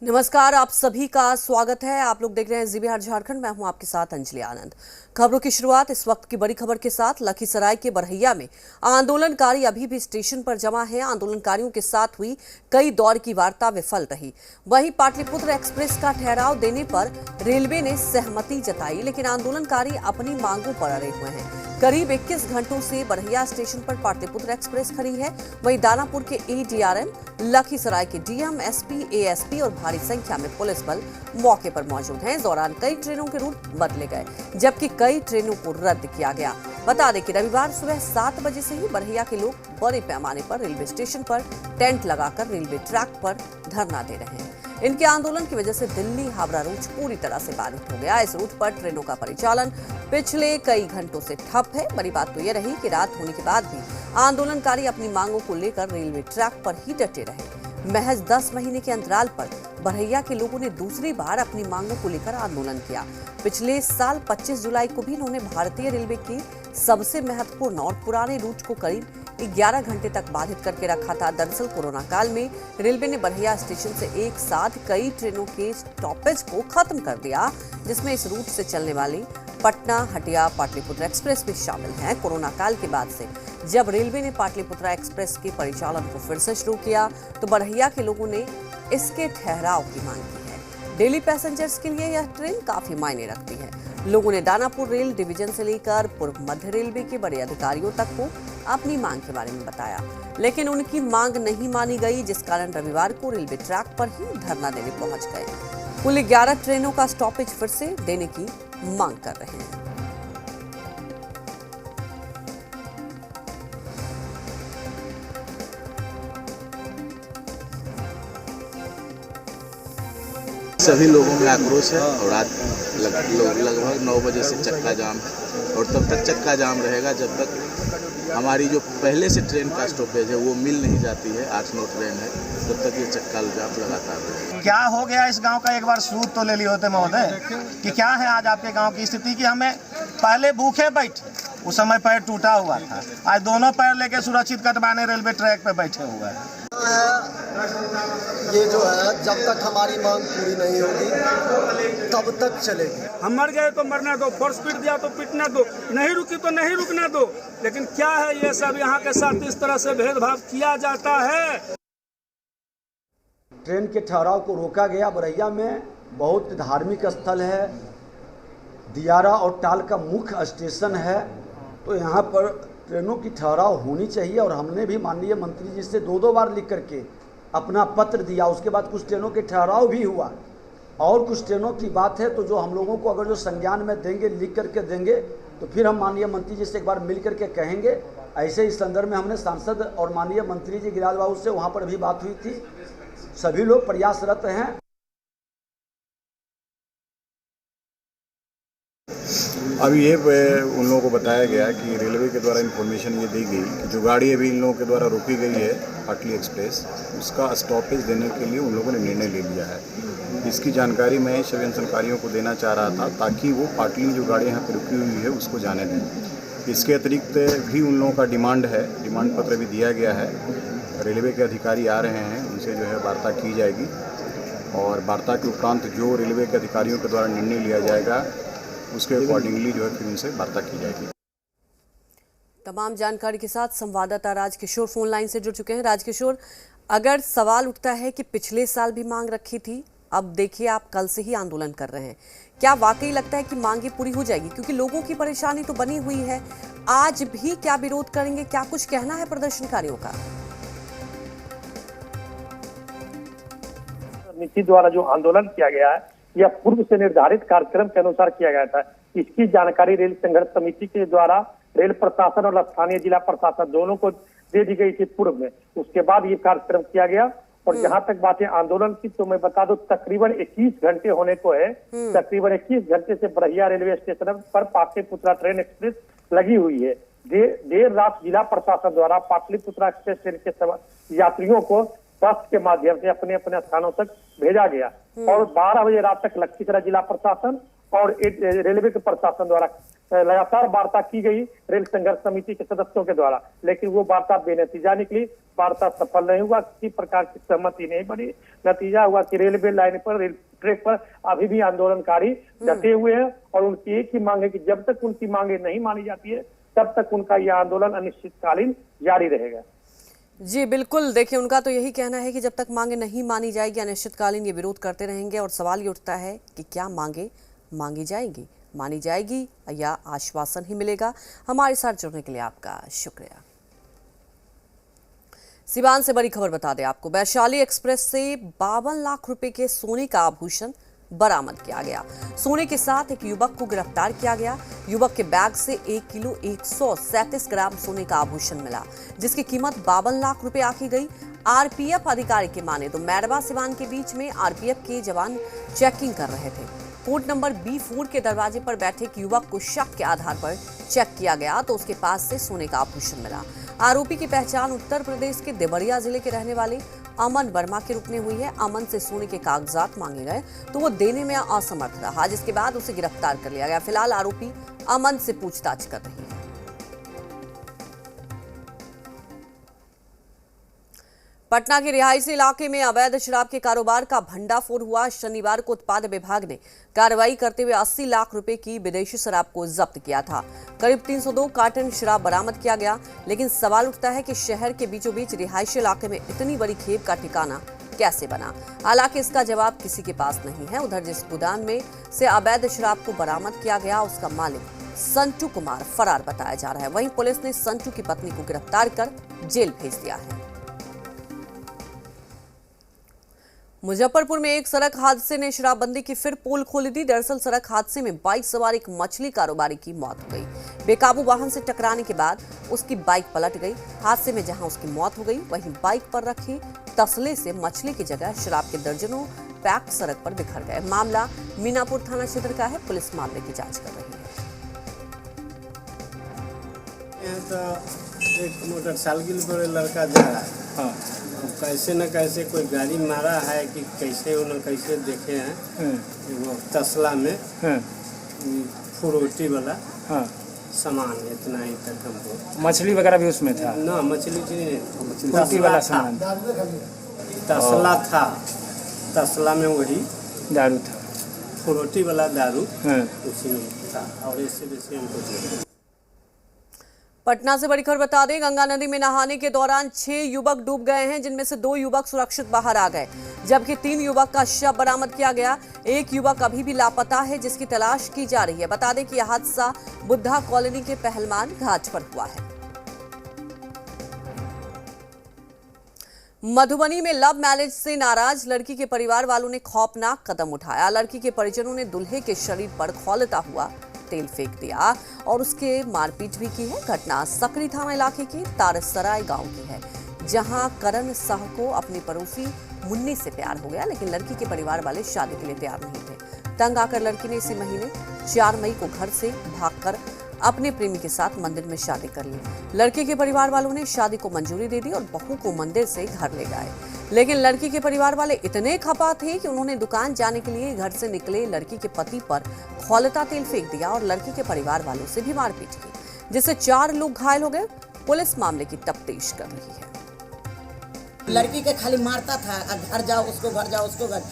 नमस्कार, आप सभी का स्वागत है। आप लोग देख रहे हैं जी बिहार झारखंड। मैं हूं आपके साथ अंजलि आनंद। खबरों की शुरुआत इस वक्त की बड़ी खबर के साथ। लखीसराय के बरहैया में आंदोलनकारी अभी भी स्टेशन पर जमा है। आंदोलनकारियों के साथ हुई कई दौर की वार्ता विफल रही। वहीं पाटलिपुत्र एक्सप्रेस का ठहराव देने पर रेलवे ने सहमति जताई, लेकिन आंदोलनकारी अपनी मांगों पर अड़े हुए हैं। करीब 21 घंटों से बरहैया स्टेशन पर पाटलिपुत्र एक्सप्रेस खड़ी है। वहीं दानापुर के एडीआरएम, लखीसराय के डीएम, एसपी, एएसपी और भारी संख्या में पुलिस बल मौके पर मौजूद हैं। इस दौरान कई ट्रेनों के रूट बदले गए, जबकि कई ट्रेनों को रद्द किया गया। बता दें कि रविवार सुबह 7 बजे से ही बरहैया के लोग बड़े पैमाने पर रेलवे स्टेशन पर टेंट लगाकर रेलवे ट्रैक पर धरना दे रहे हैं। इनके आंदोलन की वजह से दिल्ली हावड़ा रूट पूरी तरह से बाधित हो गया। इस रूट पर ट्रेनों का परिचालन पिछले कई घंटों से ठप है। बड़ी बात तो यह रही कि रात होने के बाद भी आंदोलनकारी अपनी मांगों को लेकर रेलवे ट्रैक पर ही डटे रहे। महज 10 महीने के अंतराल पर बरहैया के लोगों ने दूसरी बार अपनी मांगों को लेकर आंदोलन किया। पिछले साल 25 जुलाई को भी इन्होंने भारतीय रेलवे के सबसे महत्वपूर्ण और पुराने रूट को करीब 11 घंटे तक बाधित करके रखा था। दरअसल कोरोना काल में रेलवे ने बरहैया स्टेशन से एक साथ कई ट्रेनों के स्टॉपेज को खत्म कर दिया, जिसमें इस रूट से चलने वाली पटना, हटिया, पाटलिपुत्र एक्सप्रेस भी शामिल हैं। कोरोना काल के बाद से जब रेलवे ने पाटलिपुत्र एक्सप्रेस के परिचालन को फिर से शुरू किया, तो बरहैया के लोगों ने इसके ठहराव की मांग की है। डेली पैसेंजर्स के लिए यह ट्रेन काफी मायने रखती है। लोगों ने दानापुर रेल डिवीजन से लेकर पूर्व मध्य रेलवे के बड़े अधिकारियों तक को अपनी मांग के बारे में बताया, लेकिन उनकी मांग नहीं मानी गई, जिस कारण रविवार को रेलवे ट्रैक पर ही धरना देने पहुंच गए। कुल 11 ट्रेनों का स्टॉपेज फिर से देने की मांग कर रहे हैं। सभी लोगों में आक्रोश है और आज लगभग 9 बजे से चक्का जाम है और तब तक चक्का जाम रहेगा जब तक हमारी जो पहले से ट्रेन का स्टॉपेज है वो मिल नहीं जाती है। 8-9 ट्रेन है, तब तक ये चक्का जाम लगातार रहेगा। क्या हो गया इस गांव का, एक बार सूद तो ले लिए होते महोदय कि क्या है आज आपके गांव की स्थिति कि हमें पहले भूखे बैठे, उस समय पैर टूटा हुआ था, आज दोनों पैर लेके सुरक्षित कटवाने रेलवे ट्रैक पे बैठे हुए हैं। ये जो है जब तक हमारी मांग पूरी नहीं होगी तब तक चलेगी। हम मर गए तो मरना दो, फोर्स पीट दिया तो पीटना दो, नहीं रुकी तो नहीं रुकना दो। लेकिन क्या है ये सब यहाँ के साथ इस तरह से भेदभाव किया जाता है। ट्रेन के ठहराव को रोका गया। बरहैया में बहुत धार्मिक स्थल है, दियारा और टाल का मुख्य स्टेशन है, तो यहाँ पर ट्रेनों की ठहराव होनी चाहिए। और हमने भी माननीय मंत्री जी से 2 बार लिख करके अपना पत्र दिया। उसके बाद कुछ ट्रेनों के ठहराव भी हुआ और कुछ ट्रेनों की बात है तो जो हम लोगों को अगर जो संज्ञान में देंगे, लिख करके देंगे, तो फिर हम माननीय मंत्री जी से एक बार मिल करके कहेंगे। ऐसे इस संदर्भ में हमने सांसद और माननीय मंत्री जी गिरिराज बाबू से वहाँ पर भी बात हुई थी। सभी लोग प्रयासरत हैं। अभी ये उन लोगों को बताया गया कि रेलवे के द्वारा इन्फॉर्मेशन ये दी गई कि जो गाड़ी अभी इन लोगों के द्वारा रोकी गई है पाटली एक्सप्रेस, उसका स्टॉपेज देने के लिए उन लोगों ने निर्णय ले लिया है। इसकी जानकारी मैं सभी अंचलकारियों को देना चाह रहा था ताकि वो पाटली जो गाड़ी यहाँ पर रुकी हुई है उसको जाने दें। इसके अतिरिक्त भी उन लोगों का डिमांड है, डिमांड पत्र भी दिया गया है। रेलवे के अधिकारी आ रहे हैं, उनसे जो है वार्ता की जाएगी और वार्ता के उपरांत जो रेलवे के अधिकारियों के द्वारा निर्णय लिया जाएगा उसके अकॉर्डिंगली जो है फिर उनसे वार्ता की जाएगी। तमाम जानकारी के साथ संवाददाता राजकिशोर फोन लाइन से जुड़ चुके हैं। राजकिशोर, अगर सवाल उठता है कि पिछले साल भी मांग रखी थी, अब देखिए आप कल से ही आंदोलन कर रहे हैं, क्या वाकई लगता है कि मांगे पूरी हो जाएगी? क्योंकि लोगों की परेशानी तो बनी हुई है। आज भी क्या विरोध करेंगे, क्या कुछ कहना है प्रदर्शनकारियों का? समिति द्वारा जो आंदोलन किया गया है यह पूर्व से निर्धारित कार्यक्रम के अनुसार किया गया था। इसकी जानकारी रेल संघर्ष समिति के द्वारा रेल प्रशासन और स्थानीय जिला प्रशासन दोनों को दे दी गई थी पूर्व में। उसके बाद ये कार्यक्रम किया गया। और जहां तक बात है आंदोलन की, तो मैं बता दूं तकरीबन 21 घंटे होने को है। तकरीबन 21 घंटे से बरहैया रेलवे स्टेशन पर पाटलिपुत्रा ट्रेन एक्सप्रेस लगी हुई है। देर रात जिला प्रशासन द्वारा पाटलिपुत्रा एक्सप्रेस ट्रेन के यात्रियों को बस के माध्यम से अपने अपने स्थानों तक भेजा गया और 12 बजे रात तक लखीसराय जिला प्रशासन और रेलवे के प्रशासन द्वारा लगातार वार्ता की गई रेल संघर्ष समिति के सदस्यों के द्वारा, लेकिन वो वार्ता बेनतीजा निकली। वार्ता सफल नहीं हुआ, किसी प्रकार की सहमति नहीं बनी। नतीजा हुआ कि रेलवे लाइन पर, रेल ट्रैक पर अभी भी आंदोलनकारी डटे हुए हैं और उनकी एक ही मांग है कि जब तक उनकी मांगे नहीं मानी जाती है तब तक उनका यह आंदोलन अनिश्चितकालीन जारी रहेगा। जी बिल्कुल, देखिए उनका तो यही कहना है कि जब तक मांगे नहीं मानी जाएगी अनिश्चितकालीन ये विरोध करते रहेंगे। और सवाल ये उठता है कि क्या मांगे मांगी जाएगी, मानी जाएगी या आश्वासन ही मिलेगा। हमारे साथ जुड़ने के लिए आपका शुक्रिया। सिवान से बड़ी खबर बता दें आपको, वैशाली एक्सप्रेस से 52 लाख रुपए के सोने का आभूषण बरामद किया गया। सोने के साथ एक युवक को गिरफ्तार किया गया। युवक के बैग से 1 किलो 137 ग्राम सोने का आभूषण मिला, जिसकी कीमत 52 लाख रुपए आंकी गई। आरपीएफ अधिकारी के माने तो मैरवा सिवान के बीच में आरपीएफ के जवान चेकिंग कर रहे थे। कोर्ट नंबर B4 के दरवाजे पर बैठे एक युवक को शक के आधार पर चेक किया गया तो उसके पास से सोने का आभूषण मिला। आरोपी की पहचान उत्तर प्रदेश के देवरिया जिले के रहने वाले अमन वर्मा के रूप में हुई है। अमन से सोने के कागजात मांगे गए तो वो देने में असमर्थ रहा, जिसके बाद उसे गिरफ्तार कर लिया गया। फिलहाल आरोपी अमन से पूछताछ कर रही है। पटना के रिहायशी इलाके में अवैध शराब के कारोबार का भंडाफोड़ हुआ। शनिवार को उत्पाद विभाग ने कार्रवाई करते हुए 80 लाख रुपए की विदेशी शराब को जब्त किया था। करीब 302 कार्टन शराब बरामद किया गया। लेकिन सवाल उठता है कि शहर के बीचों बीच रिहायशी इलाके में इतनी बड़ी खेप का ठिकाना कैसे बना। हालांकि इसका जवाब किसी के पास नहीं है। उधर जिस गोदाम में से अवैध शराब को बरामद किया गया उसका मालिक संटू कुमार फरार बताया जा रहा है। वहीं पुलिस ने संटू की पत्नी को गिरफ्तार कर जेल भेज दिया है। मुजफ्फरपुर में एक सड़क हादसे ने शराबबंदी की फिर पोल खोली दी। दरअसल सड़क हादसे में बाइक सवार एक मछली कारोबारी की मौत हो गई। बेकाबू वाहन से टकराने के बाद उसकी बाइक पलट गई। हादसे में जहां उसकी मौत हो गई वहीं बाइक पर रखे तसले से मछली की जगह शराब के दर्जनों पैक सड़क पर बिखर गए। मामला मीनापुर थाना क्षेत्र का है। पुलिस मामले की जांच कर रही है। तो एक मोटरसाइकिल पर लड़का जा रहा है, हाँ। कैसे न कैसे कोई गाड़ी मारा है कि कैसे न कैसे देखे हैं वो तसला में फ्रूटी वाला सामान, इतना ही तक हमको। मछली वगैरह भी उसमें था ना? मछली नहीं, फ्रूटी वाला सामान तसला था। तसला में वही दारू था, फ्रूटी वाला दारू उसी में था। और इससे बेसी हमको। पटना से बड़ी खबर बता दें, गंगा नदी में नहाने के दौरान 6 युवक डूब गए हैं, जिनमें से 2 युवक सुरक्षित बाहर आ गए, जबकि 3 युवक का शव बरामद किया गया। एक युवक अभी भी लापता है, जिसकी तलाश की जा रही है। बता दें कि यह हादसा बुद्धा कॉलोनी के पहलमान घाट पर हुआ है। मधुबनी में लव मैरिज से नाराज लड़की के परिवार वालों ने खौफनाक कदम उठाया। लड़की के परिजनों ने दूल्हे के शरीर पर खौलता हुआ तेल फेंक दिया और उसके मारपीट भी की है। घटना सकरी थाना इलाके के तारसराय गांव की है, जहां करण साह को अपनी पड़ोसी मुन्नी से प्यार हो गया, लेकिन लड़की के परिवार वाले शादी के लिए तैयार नहीं थे। तंग आकर लड़की ने इसी महीने 4 मई को घर से भागकर अपने प्रेमी के साथ मंदिर में शादी कर ली। लड़के के परिवार वालों ने शादी को मंजूरी दे दी और बहू को मंदिर से घर ले गए, लेकिन लड़की के परिवार वाले इतने खपा थे कि उन्होंने दुकान जाने के लिए घर से निकले लड़की के पति पर खौलता तेल फेंक दिया और लड़की के परिवार वालों से भी मारपीट की, जिससे 4 लोग घायल हो गए। पुलिस मामले की तफ्तीश कर रही है। लड़की के खाली मारता था, घर जाओ उसको, घर जाओ उसको, घर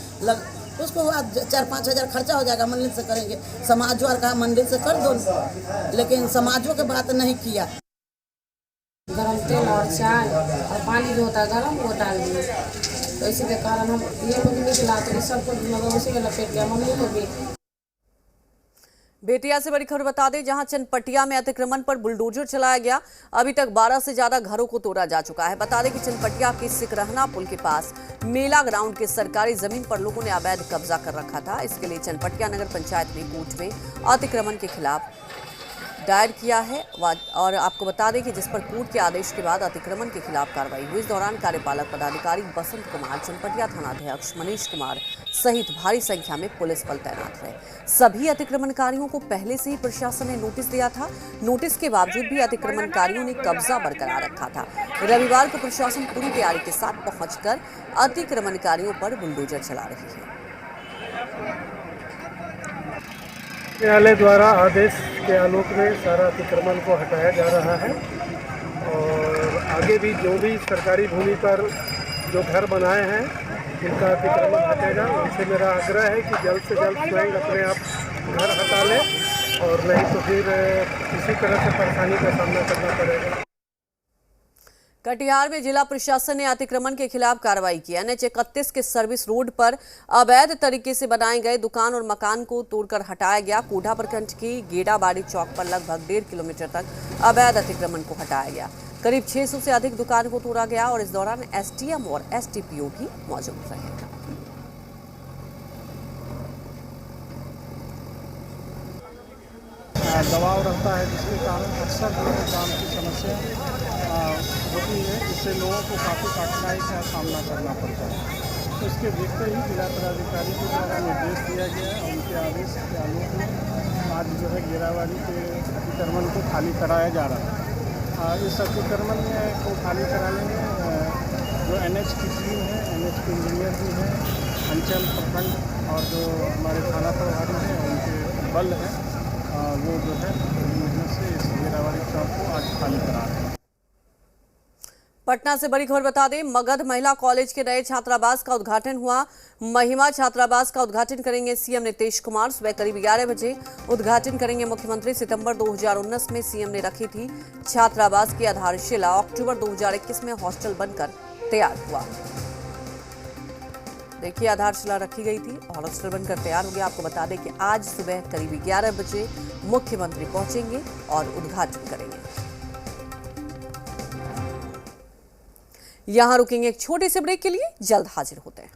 उसको 4-5 हज़ार खर्चा हो जाएगा, मंदिर से करेंगे। समाज वाला कहा मंदिर से कर दो, लेकिन समाजों की बात नहीं किया। गरम तेल और चाय और पानी जो होता है गरम वो डाल दिए, तो इसी के कारण हम ये लोग निकला तो सबको मतलब उसी में लपेट दिया, मम्मी को भी। बेतिया से बड़ी खबर बता दें, जहां चनपटिया में अतिक्रमण पर बुलडोजर चलाया गया। अभी तक 12 से ज्यादा घरों को तोड़ा जा चुका है। बता दें कि चनपटिया के सिकरहना पुल के पास मेला ग्राउंड के सरकारी जमीन पर लोगों ने अवैध कब्जा कर रखा था। इसके लिए चनपटिया नगर पंचायत ने कोर्ट में अतिक्रमण के खिलाफ दायर किया है। और आपको बता दें कि जिस पर कोर्ट के आदेश के बाद अतिक्रमण के खिलाफ कार्रवाई हुई। इस दौरान कार्यपालक पदाधिकारी बसंत कुमार, चनपटिया थानाध्यक्ष मनीष कुमार सहित भारी संख्या में पुलिस बल तैनात रहे। सभी अतिक्रमणकारियों को पहले से ही प्रशासन ने नोटिस दिया था। नोटिस के बावजूद भी अतिक्रमणकारियों ने कब्जा बरकरार रखा था। रविवार को प्रशासन पूरी तैयारी के साथ पहुंचकर अतिक्रमणकारियों पर बुलडोजर चला रही है। न्यायालय द्वारा आदेश के आलोक में सारा अतिक्रमण को हटाया जा रहा है और आगे भी जो भी सरकारी भूमि पर जो घर बनाए हैं उनका अतिक्रमण हटेगा। उनसे मेरा आग्रह है कि जल्द से जल्द स्वयं अपने आप घर हटा लें और नहीं तो फिर किसी तरह से परेशानी का सामना करना पड़ेगा। कटिहार में जिला प्रशासन ने अतिक्रमण के खिलाफ कार्रवाई की। NH 31 के सर्विस रोड पर अवैध तरीके से बनाए गए दुकान और मकान को तोड़कर हटाया गया। कोढ़ा प्रखंड की गेड़ाबाड़ी चौक पर लगभग 1.5 किलोमीटर तक अवैध अतिक्रमण को हटाया गया। करीब 600 से अधिक दुकान को तोड़ा गया और इस दौरान SDM और SDPO भी मौजूद रहे। दबाव रहता है जिसके कारण अक्सर जो है जाम की समस्या होती है, जिससे लोगों को काफ़ी कठिनाई का सामना करना पड़ता है। तो इसके देखते ही जिला पदाधिकारी को द्वारा निर्देश दिया गया है और उनके आदेश के आलोक में आज जो है गेराबाड़ी के अतिक्रमण को खाली कराया जा रहा है। इस अतिक्रमण को खाली कराने में जो NH की टीम है, NH के इंजीनियर भी हैं, अंचल प्रखंड और जो हमारे थाना प्रभारी हैं उनके बल हैं, वो जो है से इस गेराबाड़ी चौक को आज खाली करा रहे हैं। पटना से बड़ी खबर बता दें, मगध महिला कॉलेज के नए छात्रावास का उद्घाटन हुआ। महिमा छात्रावास का उद्घाटन करेंगे सीएम नीतीश कुमार। सुबह करीब 11 बजे उद्घाटन करेंगे मुख्यमंत्री। सितंबर 2019 में सीएम ने रखी थी छात्रावास की आधारशिला। अक्टूबर 2021 में हॉस्टल बनकर तैयार हुआ। देखिए, आधारशिला रखी गई थी और हॉस्टल बनकर तैयार हो गया। आपको बता दें कि आज सुबह करीब 11 बजे मुख्यमंत्री पहुंचेंगे और उद्घाटन करेंगे। यहां रुकेंगे एक छोटे से ब्रेक के लिए, जल्द हाजिर होते हैं।